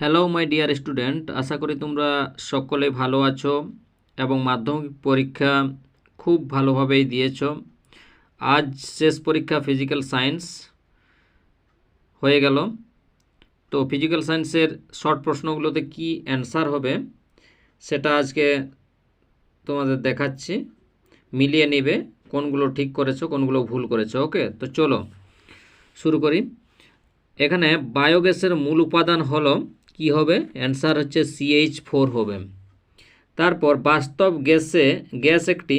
Hello my dear student, আশা করি তোমরা সকলে ভালো আছো এবং মাধ্যমিক পরীক্ষা খুব ভালোভাবেই দিয়েছো। আজ শেষ পরীক্ষা ফিজিক্যাল সায়েন্স হয়ে গেল। তো ফিজিক্যাল সায়েন্সের শর্ট প্রশ্নগুলোতে কি অ্যান্সার হবে সেটা আজকে তোমাদের দেখাচ্ছি। মিলিয়ে নেবে কোনগুলো ঠিক করেছো কোনগুলো ভুল করেছো। ওকে, তো চলো শুরু করি। এখানে বায়োগ্যাসের মূল উপাদান হলো কি হবে? অ্যান্সার হচ্ছে CH4 হবে। তারপর বাস্তব গ্যাস একটি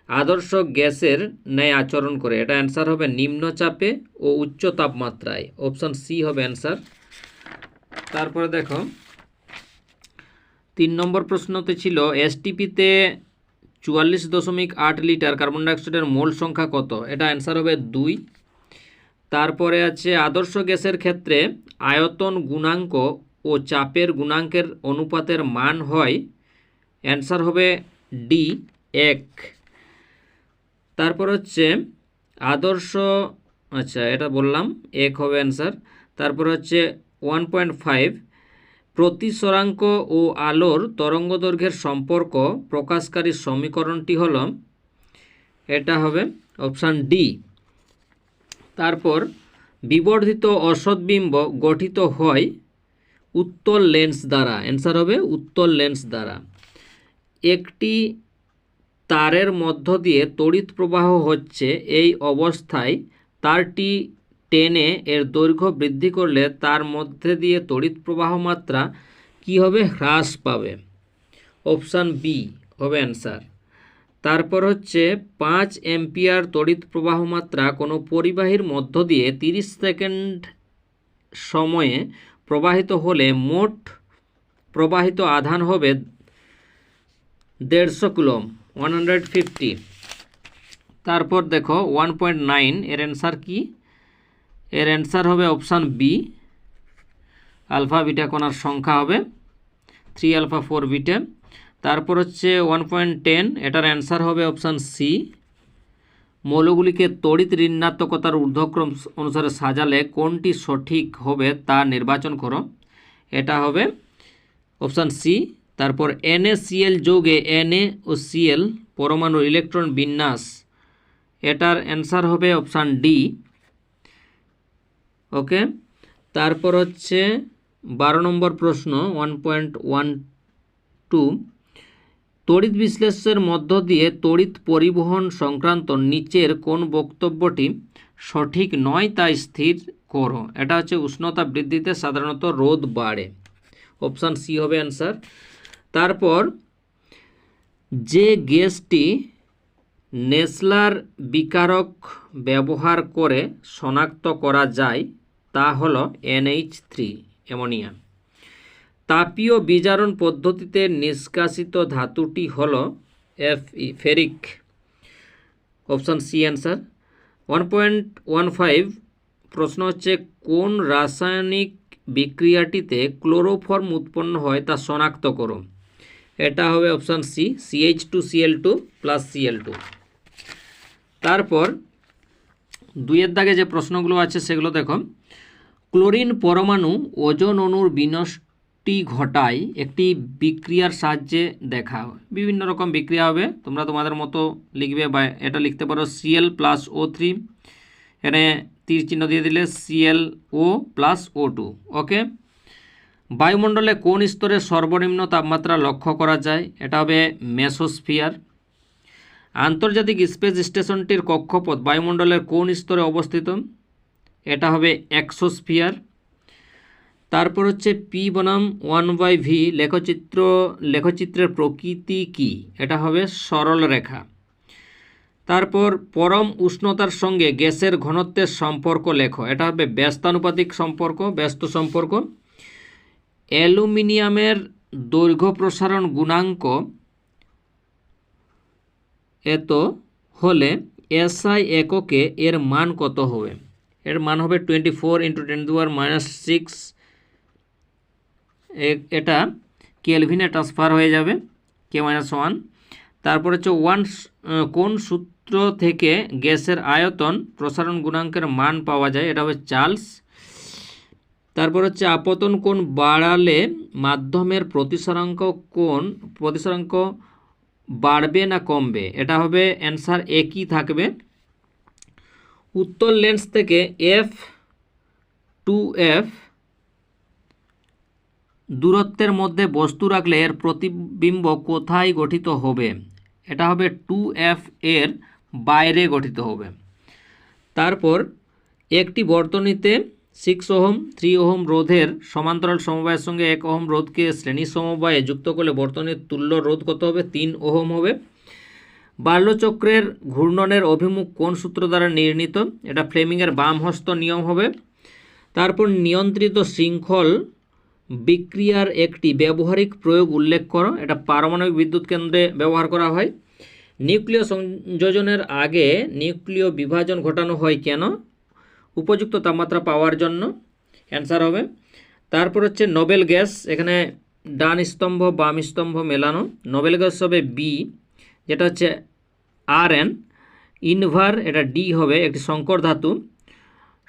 আদর্শ গ্যাসের ন্যায় আচরণ করে, এটা অ্যান্সার হবে নিম্নচাপে ও উচ্চ তাপমাত্রায়। অপশান সি হবে অ্যান্সার। তারপরে দেখো 3 নম্বর প্রশ্নতে ছিল STPতে 44.8 লিটার কার্বন ডাইঅক্সাইডের মোল সংখ্যা কত? এটা অ্যান্সার হবে 2। তারপরে আছে আদর্শ গ্যাসের ক্ষেত্রে আয়তন গুণাঙ্ক ও চাপের গুণাঙ্কের অনুপাতের মান হয়, অ্যান্সার হবে ডি 1। তারপর হচ্ছে আদর্শ, আচ্ছা এটা বললাম 1 হবে অ্যান্সার। তারপর হচ্ছে 1.5 প্রতিসরাঙ্ক ও আলোর তরঙ্গদৈর্ঘ্যের সম্পর্ক প্রকাশকারী সমীকরণটি হলো, এটা হবে অপশান ডি। তারপর বিবর্ধিত অসৎবিম্ব গঠিত হয় উত্তল লেন্স দ্বারা, অ্যান্সার হবে উত্তল লেন্স দ্বারা। একটি তারের মধ্য দিয়ে তড়িৎ প্রবাহ হচ্ছে, এই অবস্থায় তারটি টেনে এর দৈর্ঘ্য বৃদ্ধি করলে তার মধ্যে দিয়ে তড়িৎ প্রবাহ মাত্রা কি হবে? হ্রাস পাবে। অপশান বি হবে অ্যান্সার। তারপর হচ্ছে 5 অ্যাম্পিয়ার তড়িৎ প্রবাহ মাত্রা কোনো পরিবাহীর মধ্য দিয়ে 30 সেকেন্ড সময়ে প্রবাহিত হলে মোট প্রবাহিত আধান হবে 150 কুলম, 150। তারপর দেখো 1.9 এর অ্যান্সার কি? এর অ্যান্সার হবে অপশান বি, আলফা বিটা কণার সংখ্যা হবে 3 আলফা 4 বিটা। তারপর হচ্ছে 1.10 এটার অ্যান্সার হবে অপশান সি। মৌলগুলিকে তড়িৎ ঋণাত্মকতার ঊর্ধ্বক্রম অনুসারে সাজালে কোনটি সঠিক হবে তা নির্বাচন করো, এটা হবে অপশান সি। তারপর NaCl যৌগে Na ও Cl পরমাণুর ইলেকট্রন বিন্যাস, এটার অ্যান্সার হবে অপশান ডি। ওকে, তারপর হচ্ছে 12 নম্বর প্রশ্ন 1.12 তড়িৎ বিশ্লেষণের মধ্য দিয়ে তড়িৎ পরিবহন সংক্রান্ত নিচের কোন বক্তব্যটি সঠিক নয় তা স্থির করো, এটা হচ্ছে উষ্ণতা বৃদ্ধিতে সাধারণত রোদ বাড়ে, অপশান সি হবে অ্যান্সার। তারপর যে গ্যাসটি নেসলার বিকারক ব্যবহার করে শনাক্ত করা যায় তা হলো NH3 অ্যামোনিয়া। তাপীয় বিজারণ পদ্ধতিতে নিষ্কাশিত ধাতুটি হলো ফেরিক, অপশান সি অ্যান্সার। 1.15 প্রশ্ন হচ্ছে কোন রাসায়নিক বিক্রিয়াটিতে ক্লোরোফর্ম উৎপন্ন হয় তা শনাক্ত করো, এটা হবে option C, CH2Cl2 plus Cl2। তারপর 2 দাগে যে প্রশ্নগুলো আছে সেগুলো দেখো। ক্লোরিন পরমাণু ওজোন অণুর বিনষ্টি ঘটায় একটি বিক্রিয়ার সাহায্যে দেখা হয়, বিভিন্ন রকম বিক্রিয়া হবে, তোমরা তোমাদের মতো লিখবে বা এটা লিখতে পারো Cl প্লাস O3, এখানে তীর চিহ্ন দিয়ে দিলে ClO প্লাস O2। ওকে, বায়ুমণ্ডলে কোন স্তরে সর্বনিম্ন তাপমাত্রা লক্ষ্য করা যায়, এটা হবে মেসোস্ফিয়ার। আন্তর্জাতিক স্পেস স্টেশনটির কক্ষপথ বায়ুমণ্ডলের কোন স্তরে অবস্থিত, এটা হবে এক্সোস্ফিয়ার। তারপর হচ্ছে P বনাম 1/v লেখচিত্রের প্রকৃতি কি, এটা হবে সরল রেখা। তারপর পরম উষ্ণতার সঙ্গে গ্যাসের ঘনত্বের সম্পর্ক লেখো, এটা হবে ব্যস্তানুপাতিক সম্পর্ক, ব্যস্ত সম্পর্ক। অ্যালুমিনিয়ামের দৈর্ঘ্য প্রসারণ গুণাঙ্ক এত হলে SI এককে এর মান কত হবে, এর মান হবে 24 × 10⁻⁶। এটা কেলভিনে ট্রান্সফার হয়ে যাবে K-1। তারপর হচ্ছে কোন সূত্র থেকে গ্যাসের আয়তন প্রসারণ গুণাঙ্কের মান পাওয়া যায়, এটা হবে চার্লস। তারপর হচ্ছে আপতন কোণ বাড়ালে মাধ্যমের প্রতিসরাঙ্ক বাড়বে না কমবে, এটা হবে অ্যান্সার একই থাকবে। উত্তল লেন্স থেকে F2F দূরত্বের মধ্যে বস্তু রাখলে এর প্রতিবিম্ব কোথায় গঠিত হবে, এটা হবে 2F এর বাইরে গঠিত হবে। তারপর একটি বর্তনীতে 6 ওহম 3 ওহম রোধের সমান্তরাল সমবায়ের সঙ্গে 1 ওহম রোধকে শ্রেণী সমবায়ে যুক্ত করলে বর্তনীর তুল্য রোধ কত হবে, 3 ওহম হবে। বার্লোচক্রের ঘূর্ণনের অভিমুখ কোন সূত্র দ্বারা নির্ণীত, এটা ফ্লেমিংয়ের বামহস্ত নিয়ম হবে। তারপর নিয়ন্ত্রিত শৃঙ্খল বিক্রিয়ার একটি ব্যবহারিক প্রয়োগ উল্লেখ করো, এটা পারমাণবিক বিদ্যুৎ কেন্দ্রে ব্যবহার করা হয়। নিউক্লিয় সংযোজনের আগে নিউক্লিয় বিভাজন ঘটানো হয় কেন, উপযুক্ত তাপমাত্রা পাওয়ার জন্য, অ্যান্সার হবে। তারপর হচ্ছে নোবেল গ্যাস, এখানে ডান স্তম্ভ বাম স্তম্ভ মেলানো, নোবেল গ্যাস হবে বি, যেটা হচ্ছে Rn। ইনভার এটা ডি হবে, একটি সংকর ধাতু।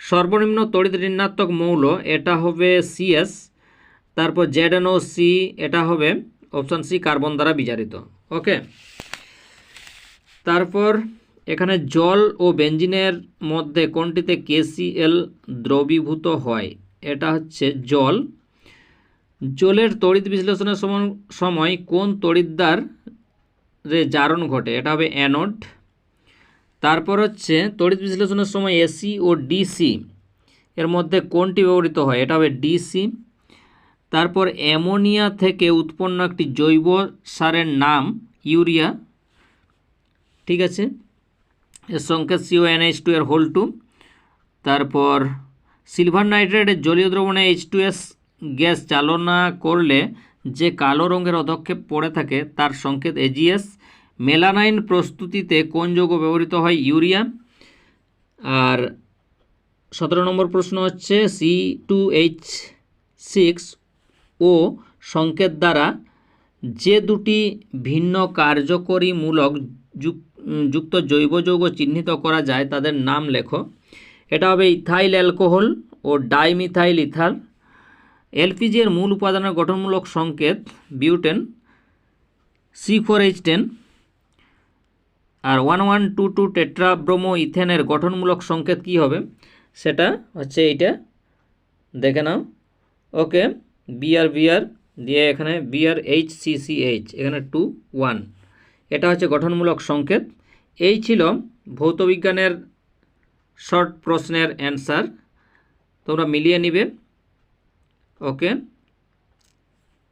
সর্বনিম্ন তড়িৎ ঋণাত্মক মৌল, এটা হবে CS। তারপর ZnOC, এটা হবে অপশান সি, কার্বন দ্বারা বিজারিত। ওকে, তারপর এখানে জল ও বেঞ্জিনের মধ্যে কোনটিতে KCl দ্রবীভূত হয়, এটা হচ্ছে জল। জলের তড়িৎ বিশ্লেষণের সময় কোন তড়িৎদ্বারে জারণ ঘটে, এটা হবে অ্যানোড। তারপর হচ্ছে তড়িৎ বিশ্লেষণের সময় AC ও DC এর মধ্যে কোনটি ব্যবহৃত হয়, এটা হবে DC। তারপর অ্যামোনিয়া থেকে উৎপন্ন একটি জৈব সারের নাম ইউরিয়া, ঠিক আছে, এর সংকেত CONH2 এর হোল 2। তারপর সিলভার নাইট্রেটের জলীয় দ্রবণে H2S গ্যাস চালনা করলে যে কালো রঙের অধক্ষেপ পড়ে থাকে তার সংকেত AgS। মেলানাইন প্রস্তুতিতে কোন যৌগ ব্যবহৃত হয়, ইউরিয়া। আর 17 নম্বর প্রশ্ন হচ্ছে C2H6 ও সংকেত দ্বারা যে দুটি ভিন্ন কার্যকরীমূলক যুক্ত জৈব যৌগ চিহ্নিত করা যায় তাদের নাম লেখো, এটা হবে ইথাইল অ্যালকোহল ও ডাইমিথাইল ইথার। LPG এর মূল উপাদানের গঠনমূলক সংকেত বিউটেন, C4H10। আর 1122 টেট্রাব্রোমো ইথেনের গঠনমূলক সংকেত কি হবে, সেটা হচ্ছে এইটা, দেখে নাও। ওকে, বিআর দিয়ে এখানে BrHCCH, এখানে 2 1, এটা হচ্ছে গঠনমূলক সংকেত। এই ছিল ভৌতবিজ্ঞানের শর্ট প্রশ্নের অ্যান্সার, তোমরা মিলিয়ে নিবে। ওকে।